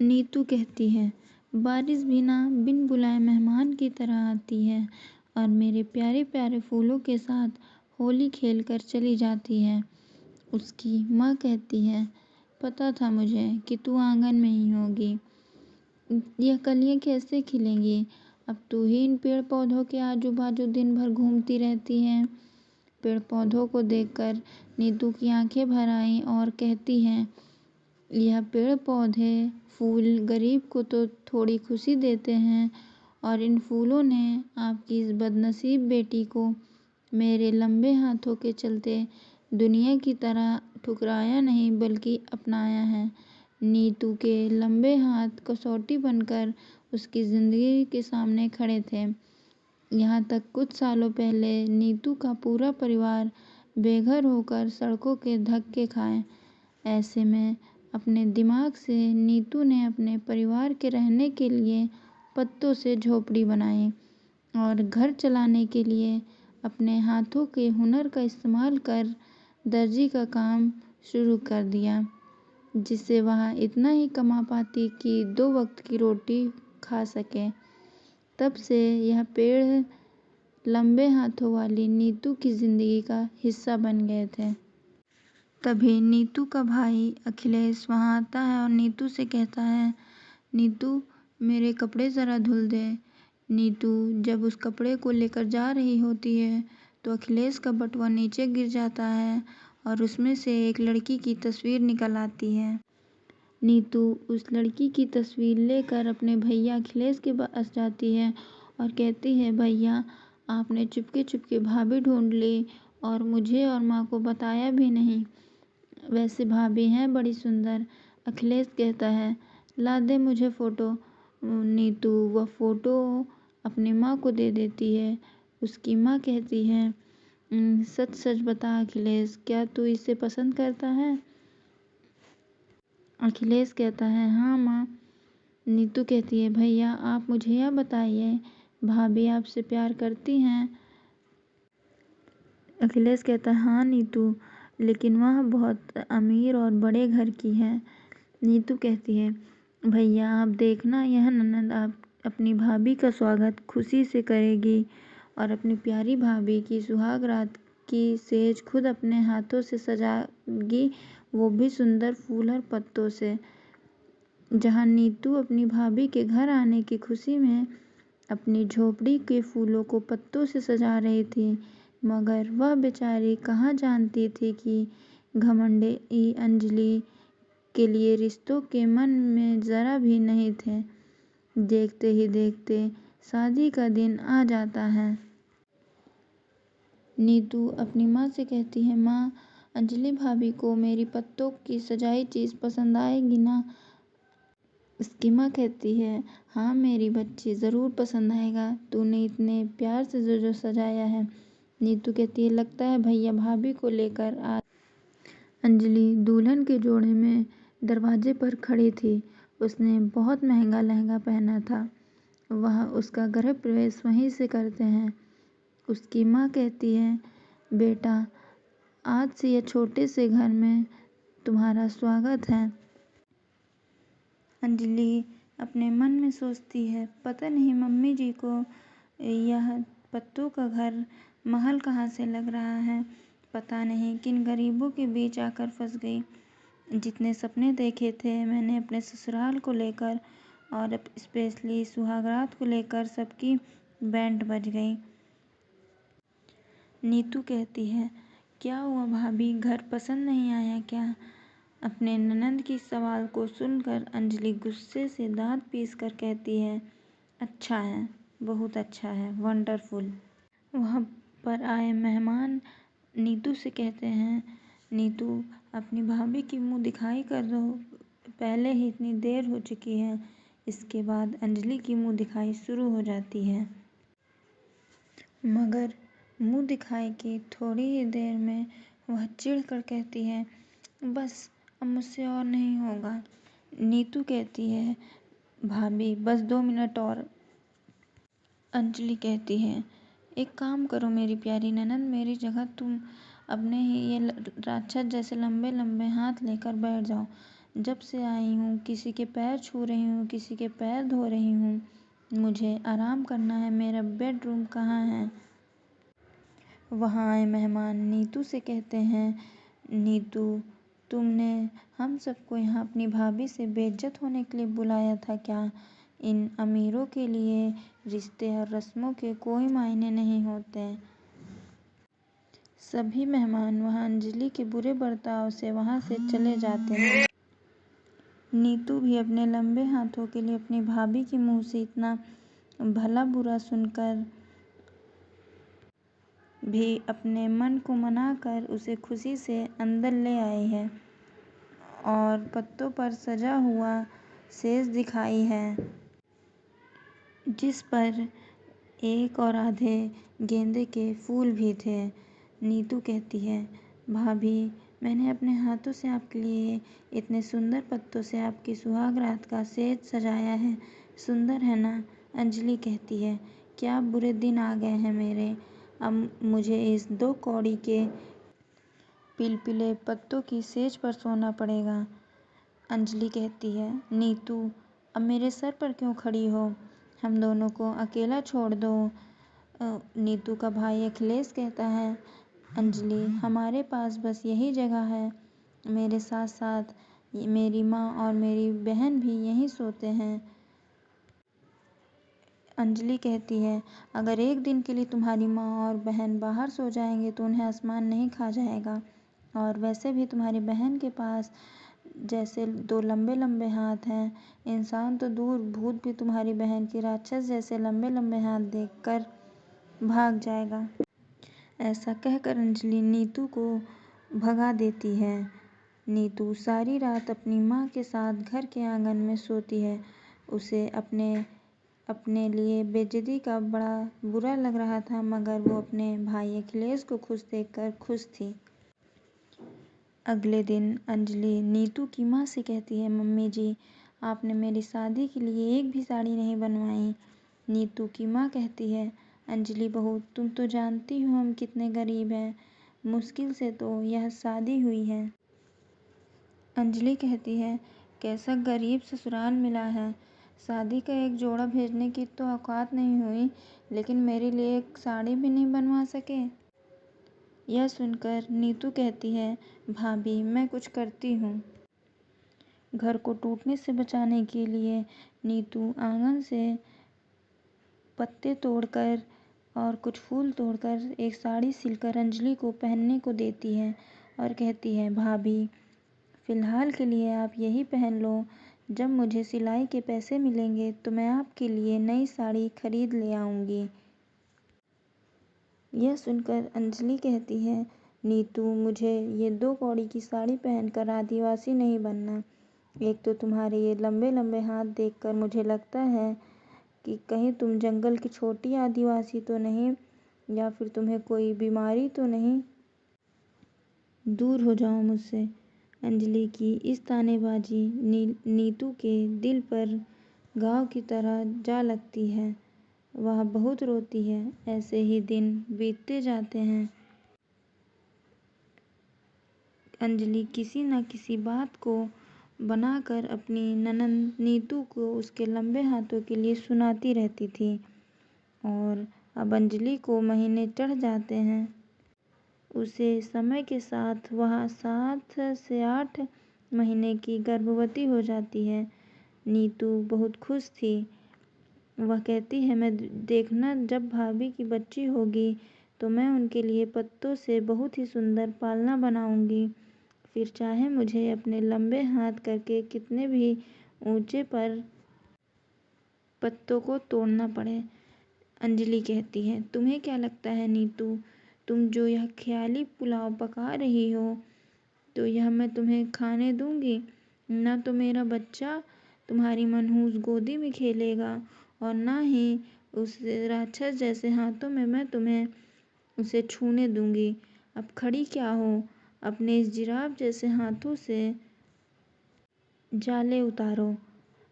नीतू कहती है, बारिश भी ना बिन बुलाए मेहमान की तरह आती है और मेरे प्यारे प्यारे फूलों के साथ होली खेल कर चली जाती है। उसकी माँ कहती है, पता था मुझे कि तू आंगन में ही होगी। यह कलियां कैसे खिलेंगी? अब तू ही इन पेड़ पौधों के आजू बाजू दिन भर घूमती रहती है। पेड़ पौधों को देखकर नीतू की आंखें भर आईं और कहती है, यह पेड़ पौधे फूल गरीब को तो थोड़ी खुशी देते हैं और इन फूलों ने आपकी इस बदनसीब बेटी को मेरे लंबे हाथों के चलते दुनिया की तरह ठुकराया नहीं बल्कि अपनाया है। नीतू के लंबे हाथ कसौटी बनकर उसकी ज़िंदगी के सामने खड़े थे। यहाँ तक कुछ सालों पहले नीतू का पूरा परिवार बेघर होकर सड़कों के धक्के खाए। ऐसे में अपने दिमाग से नीतू ने अपने परिवार के रहने के लिए पत्तों से झोपड़ी बनाई और घर चलाने के लिए अपने हाथों के हुनर का इस्तेमाल कर दर्जी का काम शुरू कर दिया, जिससे वह इतना ही कमा पाती कि 2 वक्त की रोटी खा सके। तब से यह पेड़ लंबे हाथों वाली नीतू की ज़िंदगी का हिस्सा बन गए थे। तभी नीतू का भाई अखिलेश वहाँ आता है और नीतू से कहता है, नीतू मेरे कपड़े ज़रा धुल दे। नीतू जब उस कपड़े को लेकर जा रही होती है तो अखिलेश का बटुआ नीचे गिर जाता है और उसमें से एक लड़की की तस्वीर निकल आती है। नीतू उस लड़की की तस्वीर लेकर अपने भैया अखिलेश के पास जाती है और कहती है, भैया आपने चुपके चुपके भाभी ढूंढ ली और मुझे और माँ को बताया भी नहीं। वैसे भाभी हैं बड़ी सुंदर। अखिलेश कहता है, ला दे मुझे फ़ोटो। नीतू वह फ़ोटो अपनी माँ को दे देती है। उसकी माँ कहती है, सच सच बता अखिलेश, क्या तू इसे पसंद करता है? अखिलेश कहता है, हाँ माँ। नीतू कहती है, भैया आप मुझे यह बताइए, भाभी आपसे प्यार करती हैं? अखिलेश कहता है, हाँ नीतू, लेकिन वह बहुत अमीर और बड़े घर की है। नीतू कहती है, भैया आप देखना, यह ननद आप अपनी भाभी का स्वागत खुशी से करेगी और अपनी प्यारी भाभी की सुहाग रात की सेज खुद अपने हाथों से सजाएगी, वो भी सुंदर फूल और पत्तों से। जहाँ नीतू अपनी भाभी के घर आने की खुशी में अपनी झोपड़ी के फूलों को पत्तों से सजा रही थी, मगर वह बेचारी कहाँ जानती थी कि घमंडी अंजलि के लिए रिश्तों के मन में ज़रा भी नहीं थे। देखते ही देखते शादी का दिन आ जाता है। नीतू अपनी माँ से कहती है, माँ अंजलि भाभी को मेरी पत्तों की सजाई चीज़ पसंद आएगी ना? उसकी माँ कहती है, हाँ मेरी बच्ची, ज़रूर पसंद आएगा, तूने इतने प्यार से जो जो सजाया है। नीतू कहती है, लगता है भैया भाभी को लेकर आ। अंजलि दुल्हन के जोड़े में दरवाजे पर खड़ी थी। उसने बहुत महंगा लहंगा पहना था। वह उसका गृह प्रवेश वहीं से करते हैं। उसकी माँ कहती है, बेटा आज से यह छोटे से घर में तुम्हारा स्वागत है। अंजलि अपने मन में सोचती है, पता नहीं मम्मी जी को यह पत्तों का घर महल कहाँ से लग रहा है। पता नहीं किन गरीबों के बीच आकर फंस गई। जितने सपने देखे थे मैंने अपने ससुराल को लेकर और स्पेशली सुहागरात को लेकर, सबकी बैंड बज गई। नीतू कहती है, क्या हुआ भाभी, घर पसंद नहीं आया क्या? अपने ननंद की सवाल को सुनकर अंजलि गुस्से से दांत पीसकर कहती है, अच्छा है, बहुत अच्छा है, वंडरफुल। वहाँ पर आए मेहमान नीतू से कहते हैं, नीतू अपनी भाभी की मुंह दिखाई कर दो, पहले ही इतनी देर हो चुकी है। इसके बाद अंजलि की मुंह दिखाई शुरू हो जाती है, मगर मुंह दिखाई की थोड़ी ही देर में वह चिढ़ कर कहती है, बस अब मुझसे और नहीं होगा। नीतू कहती है, भाभी बस 2 मिनट और। अंजलि कहती है, एक काम करो मेरी प्यारी ननद, मेरी जगह तुम अपने ही ये राक्षस जैसे लंबे लंबे हाथ लेकर बैठ जाओ। जब से आई हूँ किसी के पैर छू रही हूँ, किसी के पैर धो रही हूँ। मुझे आराम करना है, मेरा बेडरूम कहाँ है? वहाँ आए मेहमान नीतू से कहते हैं, नीतू, तुमने हम सबको यहाँ अपनी भाभी से बेइज्जत होने के लिए बुलाया था क्या? इन अमीरों के लिए रिश्ते और रस्मों के कोई मायने नहीं होते। सभी मेहमान वहाँ अंजलि के बुरे बर्ताव से वहाँ से चले जाते हैं। नीतू भी अपने लंबे हाथों के लिए अपनी भाभी के मुंह से इतना भला बुरा सुनकर भी अपने मन को मनाकर उसे खुशी से अंदर ले आई है और पत्तों पर सजा हुआ सेज दिखाई है, जिस पर एक और आधे गेंदे के फूल भी थे। नीतू कहती है, भाभी, मैंने अपने हाथों से आपके लिए इतने सुंदर पत्तों से आपकी सुहाग रात का सेज सजाया है। सुंदर है ना? अंजलि कहती है, क्या बुरे दिन आ गए हैं मेरे। अब मुझे इस 2 कौड़ी के पिलपिले पत्तों की सेज पर सोना पड़ेगा। अंजलि कहती है, नीतू, अब मेरे सर पर क्यों खड़ी हो? हम दोनों को अकेला छोड़ दो। नीतू का भाई अखिलेश कहता है, अंजलि, हमारे पास बस यही जगह है। मेरे साथ साथ मेरी माँ और मेरी बहन भी यहीं सोते हैं। अंजलि कहती है, अगर एक दिन के लिए तुम्हारी माँ और बहन बाहर सो जाएंगे तो उन्हें आसमान नहीं खा जाएगा। और वैसे भी तुम्हारी बहन के पास जैसे 2 लंबे लंबे हाथ हैं, इंसान तो दूर भूत भी तुम्हारी बहन की राक्षस जैसे लंबे लंबे हाथ देखकर भाग जाएगा। ऐसा कहकर अंजलि नीतू को भगा देती है। नीतू सारी रात अपनी माँ के साथ घर के आंगन में सोती है। उसे अपने लिए बेइज्जती का बड़ा बुरा लग रहा था, मगर वो अपने भाई अखिलेश को खुश देखकर खुश थी। अगले दिन अंजलि नीतू की माँ से कहती है, मम्मी जी, आपने मेरी शादी के लिए एक भी साड़ी नहीं बनवाई। नीतू की माँ कहती है, अंजलि बहू, तुम तो जानती हो हम कितने गरीब हैं, मुश्किल से तो यह शादी हुई है। अंजलि कहती है, कैसा गरीब ससुराल मिला है। शादी का एक जोड़ा भेजने की तो औकात नहीं हुई, लेकिन मेरे लिए एक साड़ी भी नहीं बनवा सके। यह सुनकर नीतू कहती है, भाभी, मैं कुछ करती हूँ। घर को टूटने से बचाने के लिए नीतू आंगन से पत्ते तोड़कर और कुछ फूल तोड़कर एक साड़ी सिलकर अंजलि को पहनने को देती है और कहती है, भाभी, फिलहाल के लिए आप यही पहन लो। जब मुझे सिलाई के पैसे मिलेंगे तो मैं आपके लिए नई साड़ी खरीद ले आऊँगी। यह सुनकर अंजलि कहती है, नीतू, मुझे ये 2 कौड़ी की साड़ी पहनकर आदिवासी नहीं बनना। एक तो तुम्हारे ये लंबे लंबे हाथ देखकर मुझे लगता है कि कहीं तुम जंगल की छोटी आदिवासी तो नहीं, या फिर तुम्हें कोई बीमारी तो नहीं। दूर हो जाओ मुझसे। अंजलि की इस तानेबाजी नीतू के दिल पर घाव की तरह जा लगती है। वह बहुत रोती है। ऐसे ही दिन बीतते जाते हैं। अंजलि किसी न किसी बात को बनाकर अपनी ननंद नीतू को उसके लंबे हाथों के लिए सुनाती रहती थी। और अब अंजलि को महीने चढ़ जाते हैं। उसे समय के साथ वह 7 से 8 महीने की गर्भवती हो जाती है। नीतू बहुत खुश थी। वह कहती है, मैं देखना, जब भाभी की बच्ची होगी तो मैं उनके लिए पत्तों से बहुत ही सुंदर पालना बनाऊंगी। फिर चाहे मुझे अपने लंबे हाथ करके कितने भी ऊंचे पर पत्तों को तोड़ना पड़े। अंजलि कहती है, तुम्हें क्या लगता है नीतू, तुम जो यह ख्याली पुलाव पका रही हो तो यह मैं तुम्हें खाने दूंगी? ना तो मेरा बच्चा तुम्हारी मनहूस गोदी में खेलेगा और ना ही उस राक्षस जैसे हाथों में मैं तुम्हें उसे छूने दूंगी। अब खड़ी क्या हो, अपने इस जिराफ जैसे हाथों से जाले उतारो।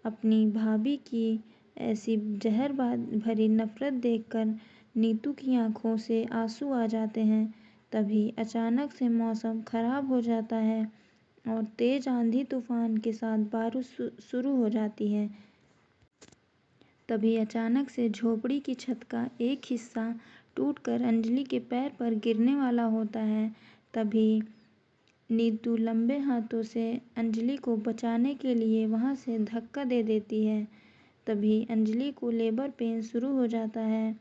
अपनी भाभी की ऐसी जहर भरी नफरत देखकर नीतू की आंखों से आंसू आ जाते हैं। तभी अचानक से मौसम खराब हो जाता है और तेज आंधी तूफान के साथ बारिश शुरू हो जाती है। तभी अचानक से झोपड़ी की छत का एक हिस्सा टूटकर अंजलि के पैर पर गिरने वाला होता है। तभी नीतू लंबे हाथों से अंजलि को बचाने के लिए वहां से धक्का दे देती है। तभी अंजलि को लेबर पेन शुरू हो जाता है।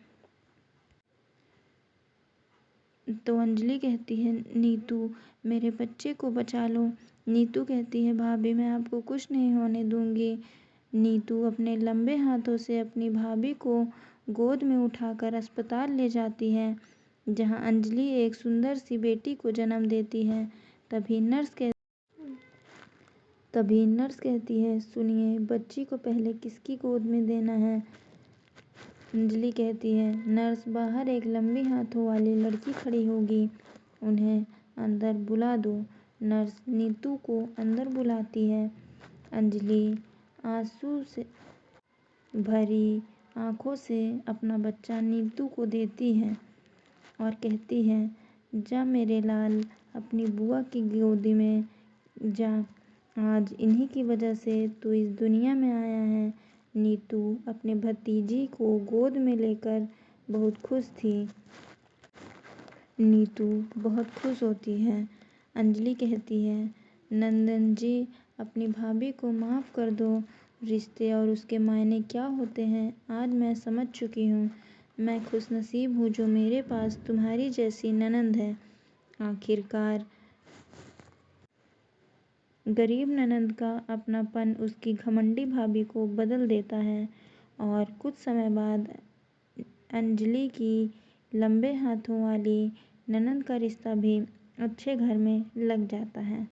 तो अंजलि कहती है, नीतू मेरे बच्चे को बचा लो। नीतू कहती है, भाभी मैं आपको कुछ नहीं होने दूंगी। नीतू अपने लंबे हाथों से अपनी भाभी को गोद में उठाकर अस्पताल ले जाती है, जहां अंजलि एक सुंदर सी बेटी को जन्म देती है। तभी नर्स कहती है, सुनिए बच्ची को पहले किसकी गोद में देना है। अंजलि कहती है, नर्स बाहर एक लंबी हाथों वाली लड़की खड़ी होगी, उन्हें अंदर बुला दो। नर्स नीतू को अंदर बुलाती है। अंजलि आंसू से भरी आंखों से अपना बच्चा नीतू को देती है और कहती है, जा मेरे लाल अपनी बुआ की गोदी में जा, आज इन्हीं की वजह से तू इस दुनिया में आया है। नीतू अपने भतीजी को गोद में लेकर बहुत खुश थी। नीतू बहुत खुश होती है। अंजलि कहती है, नंदन जी अपनी भाभी को माफ़ कर दो। रिश्ते और उसके मायने क्या होते हैं आज मैं समझ चुकी हूँ। मैं खुशनसीब हूँ जो मेरे पास तुम्हारी जैसी ननंद है। आखिरकार गरीब ननंद का अपनापन उसकी घमंडी भाभी को बदल देता है और कुछ समय बाद अंजलि की लंबे हाथों वाली ननंद का रिश्ता भी अच्छे घर में लग जाता है।